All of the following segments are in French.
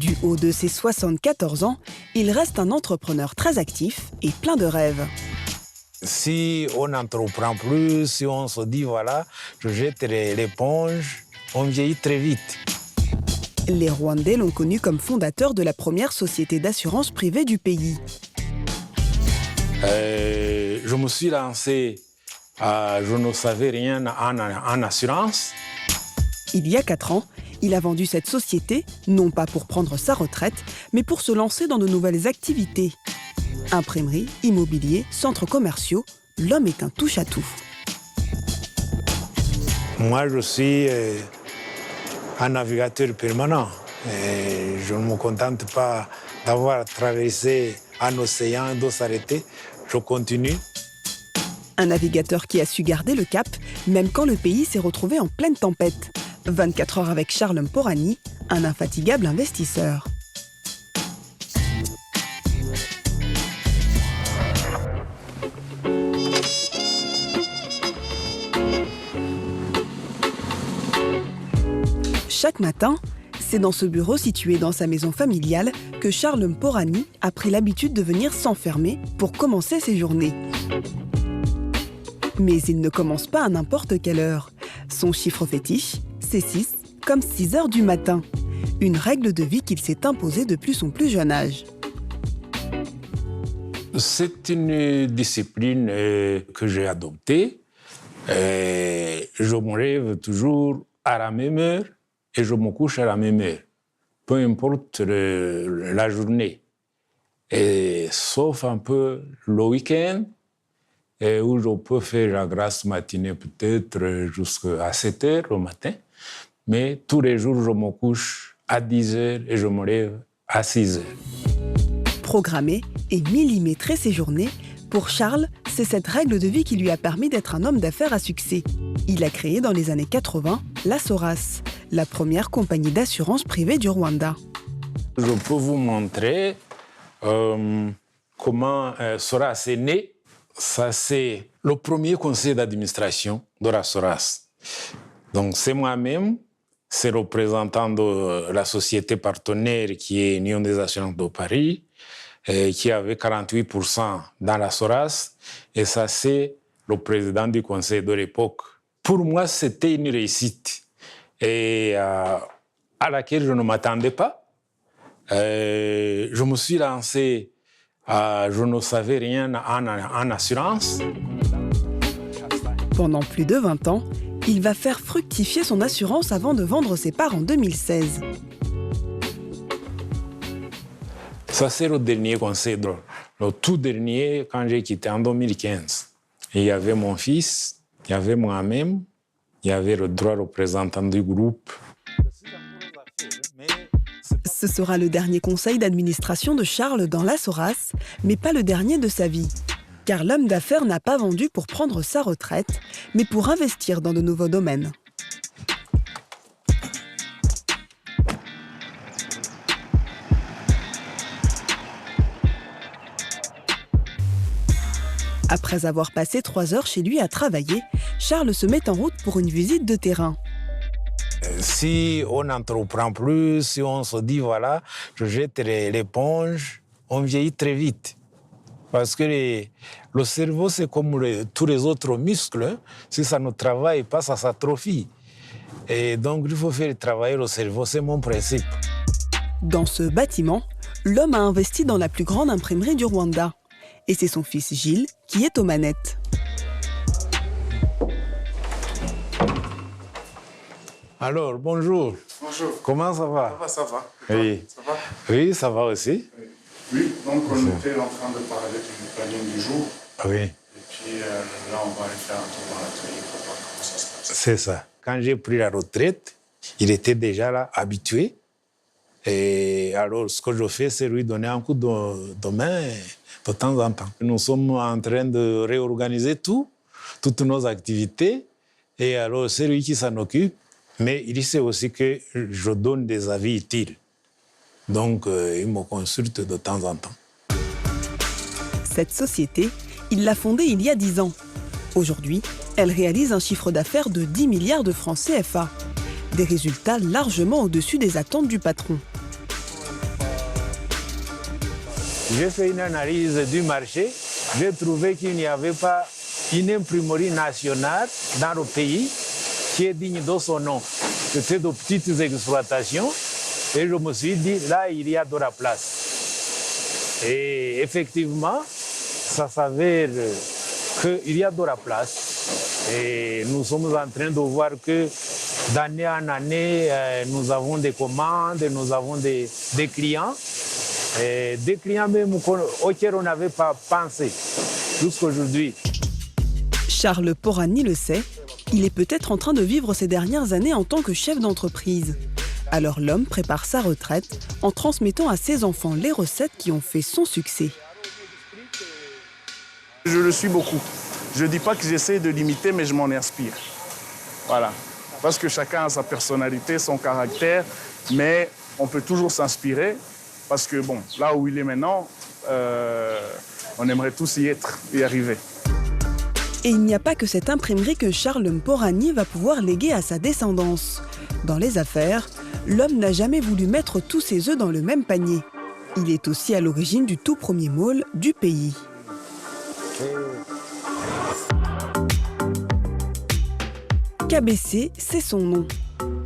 Du haut de ses 74 ans, il reste un entrepreneur très actif et plein de rêves. Si on n'entreprend plus, si on se dit voilà, je jette l'éponge, on vieillit très vite. Les Rwandais l'ont connu comme fondateur de la première société d'assurance privée du pays. Je me suis lancé, je ne savais rien en assurance. Il y a 4 ans, il a vendu cette société, non pas pour prendre sa retraite, mais pour se lancer dans de nouvelles activités. Imprimerie, immobilier, centres commerciaux, l'homme est un touche-à-tout. Moi, je suis un navigateur permanent. Et je ne me contente pas d'avoir traversé un océan et de s'arrêter. Je continue. Un navigateur qui a su garder le cap, même quand le pays s'est retrouvé en pleine tempête. 24 heures avec Charles Mporani, un infatigable investisseur. Chaque matin, c'est dans ce bureau situé dans sa maison familiale que Charles Mporani a pris l'habitude de venir s'enfermer pour commencer ses journées. Mais il ne commence pas à n'importe quelle heure. Son chiffre fétiche, c'est 6, comme 6 heures du matin. Une règle de vie qu'il s'est imposée depuis son plus jeune âge. C'est une discipline que j'ai adoptée. Je me lève toujours à la même heure et je me couche à la même heure, peu importe la journée. Et sauf un peu le week-end, où je peux faire la grasse matinée peut-être jusqu'à 7 heures le matin. Mais tous les jours, je me couche à 10 heures et je me lève à 6 heures. Programmer et millimétrer ses journées, pour Charles, c'est cette règle de vie qui lui a permis d'être un homme d'affaires à succès. Il a créé dans les années 80 la Soras, la première compagnie d'assurance privée du Rwanda. Je peux vous montrer comment Soras est né. Ça, c'est le premier conseil d'administration de la Soras. Donc, c'est moi-même, c'est le représentant de la société partenaire qui est Union des assurances de Paris, qui avait 48% dans la Soras. Et ça, c'est le président du conseil de l'époque. Pour moi, c'était une réussite et à laquelle je ne m'attendais pas. Je me suis lancé, je ne savais rien en assurance. Pendant plus de 20 ans, il va faire fructifier son assurance avant de vendre ses parts en 2016. Ça, c'est le dernier conseil, le tout dernier quand j'ai quitté en 2015. Et il y avait mon fils, il y avait moi-même, il y avait le droit représentant du groupe. Ce sera le dernier conseil d'administration de Charles dans la Soras, mais pas le dernier de sa vie. Car l'homme d'affaires n'a pas vendu pour prendre sa retraite, mais pour investir dans de nouveaux domaines. Après avoir passé 3 heures chez lui à travailler, Charles se met en route pour une visite de terrain. Si on n'entreprend plus, si on se dit voilà, je jette l'éponge, on vieillit très vite. Parce que le cerveau, c'est comme tous les autres muscles. Si ça ne travaille pas, ça s'atrophie. Et donc, il faut faire travailler le cerveau, c'est mon principe. Dans ce bâtiment, l'homme a investi dans la plus grande imprimerie du Rwanda. Et c'est son fils Gilles qui est aux manettes. Alors, bonjour. Bonjour. Comment ça va? Ça va. Oui. Ça va? Oui, ça va aussi. Oui, donc on était en train de parler du planning du jour. Oui. Et puis là, on va aller faire un tour dans l'atelier pour voir comment ça se passe. C'est ça. Quand j'ai pris la retraite, il était déjà là, habitué. Et alors, ce que je fais, c'est lui donner un coup de main de temps en temps. Nous sommes en train de réorganiser toutes nos activités. Et alors, c'est lui qui s'en occupe. Mais il sait aussi que je donne des avis utiles. Donc, il me consulte de temps en temps. Cette société, il l'a fondée il y a 10 ans. Aujourd'hui, elle réalise un chiffre d'affaires de 10 milliards de francs CFA. Des résultats largement au-dessus des attentes du patron. J'ai fait une analyse du marché. J'ai trouvé qu'il n'y avait pas une imprimerie nationale dans le pays qui est digne de son nom. C'était de petites exploitations. Et je me suis dit, là, il y a de la place. Et effectivement, ça s'avère qu'il y a de la place. Et nous sommes en train de voir que d'année en année, nous avons des commandes, nous avons des clients. Et des clients même auxquels on n'avait pas pensé jusqu'aujourd'hui. Charles Porani le sait, il est peut-être en train de vivre ses dernières années en tant que chef d'entreprise. Alors l'homme prépare sa retraite en transmettant à ses enfants les recettes qui ont fait son succès. Je le suis beaucoup. Je ne dis pas que j'essaie de l'imiter, mais je m'en inspire. Voilà. Parce que chacun a sa personnalité, son caractère, mais on peut toujours s'inspirer. Parce que bon, là où il est maintenant, on aimerait tous y être, y arriver. Et il n'y a pas que cette imprimerie que Charles Porani va pouvoir léguer à sa descendance. Dans les affaires, l'homme n'a jamais voulu mettre tous ses œufs dans le même panier. Il est aussi à l'origine du tout premier mall du pays. KBC, c'est son nom.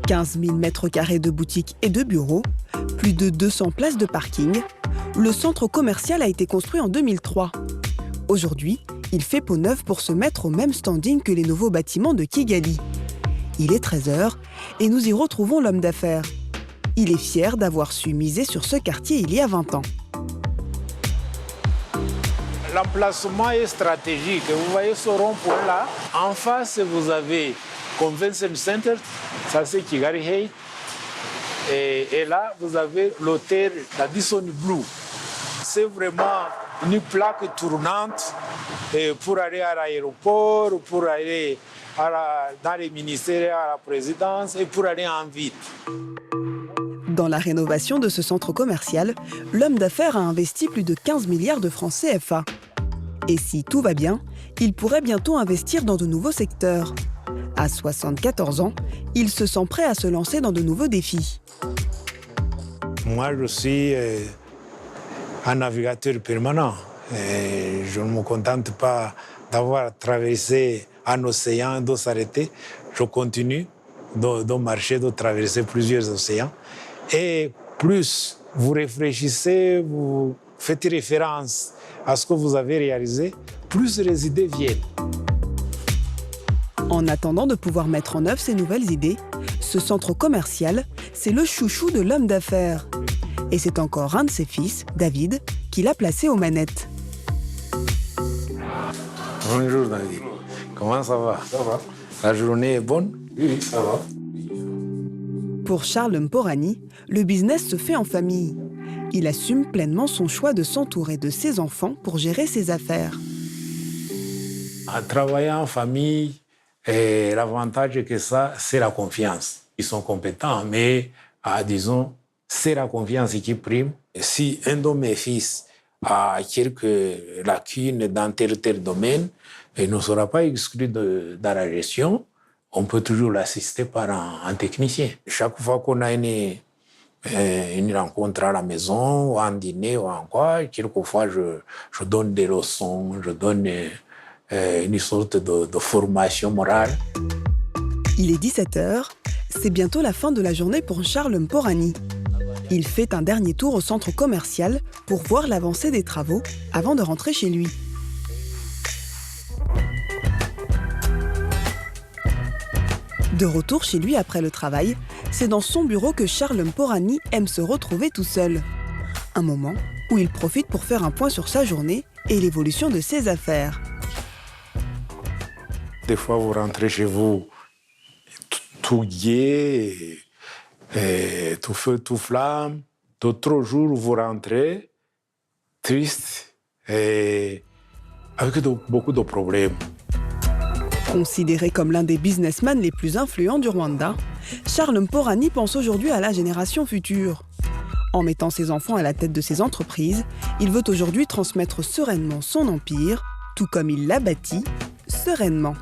15 000 mètres carrés de boutiques et de bureaux, plus de 200 places de parking. Le centre commercial a été construit en 2003. Aujourd'hui, il fait peau neuve pour se mettre au même standing que les nouveaux bâtiments de Kigali. Il est 13h et nous y retrouvons l'homme d'affaires. Il est fier d'avoir su miser sur ce quartier il y a 20 ans. L'emplacement est stratégique. Vous voyez ce rond-point-là. En face, vous avez Convention Center, ça c'est Kigali Hay. Et là, vous avez l'hôtel Radisson Blu. C'est vraiment une plaque tournante pour aller à l'aéroport, pour aller dans les ministères, à la présidence et pour aller en ville. Dans la rénovation de ce centre commercial, l'homme d'affaires a investi plus de 15 milliards de francs CFA. Et si tout va bien, il pourrait bientôt investir dans de nouveaux secteurs. À 74 ans, il se sent prêt à se lancer dans de nouveaux défis. Moi, je suis un navigateur permanent. Et je ne me contente pas d'avoir traversé un océan et de s'arrêter. Je continue de marcher, de traverser plusieurs océans. Et plus vous réfléchissez, vous faites référence à ce que vous avez réalisé, plus les idées viennent. En attendant de pouvoir mettre en œuvre ces nouvelles idées, ce centre commercial, c'est le chouchou de l'homme d'affaires. Et c'est encore un de ses fils, David, qui l'a placé aux manettes. Bonjour David, comment ça va? Ça va. La journée est bonne? Oui, ça va. Pour Charles Porani, le business se fait en famille. Il assume pleinement son choix de s'entourer de ses enfants pour gérer ses affaires. En travaillant en famille, l'avantage que ça, c'est la confiance. Ils sont compétents, mais disons, c'est la confiance qui prime. Si un de mes fils a quelques lacunes dans tel domaine, il ne sera pas exclu dans la gestion. On peut toujours l'assister par un technicien. Chaque fois qu'on a une rencontre à la maison, ou un dîner, ou en quoi, quelquefois je donne des leçons, je donne une sorte de formation morale. Il est 17h, c'est bientôt la fin de la journée pour Charles Porani. Il fait un dernier tour au centre commercial pour voir l'avancée des travaux avant de rentrer chez lui. De retour chez lui après le travail, c'est dans son bureau que Charles Porani aime se retrouver tout seul. Un moment où il profite pour faire un point sur sa journée et l'évolution de ses affaires. Des fois, vous rentrez chez vous tout gai, tout feu, tout flamme. D'autres jours, vous rentrez triste et avec beaucoup de problèmes. Considéré comme l'un des businessmen les plus influents du Rwanda, Charles Porani pense aujourd'hui à la génération future. En mettant ses enfants à la tête de ses entreprises, il veut aujourd'hui transmettre sereinement son empire, tout comme il l'a bâti sereinement.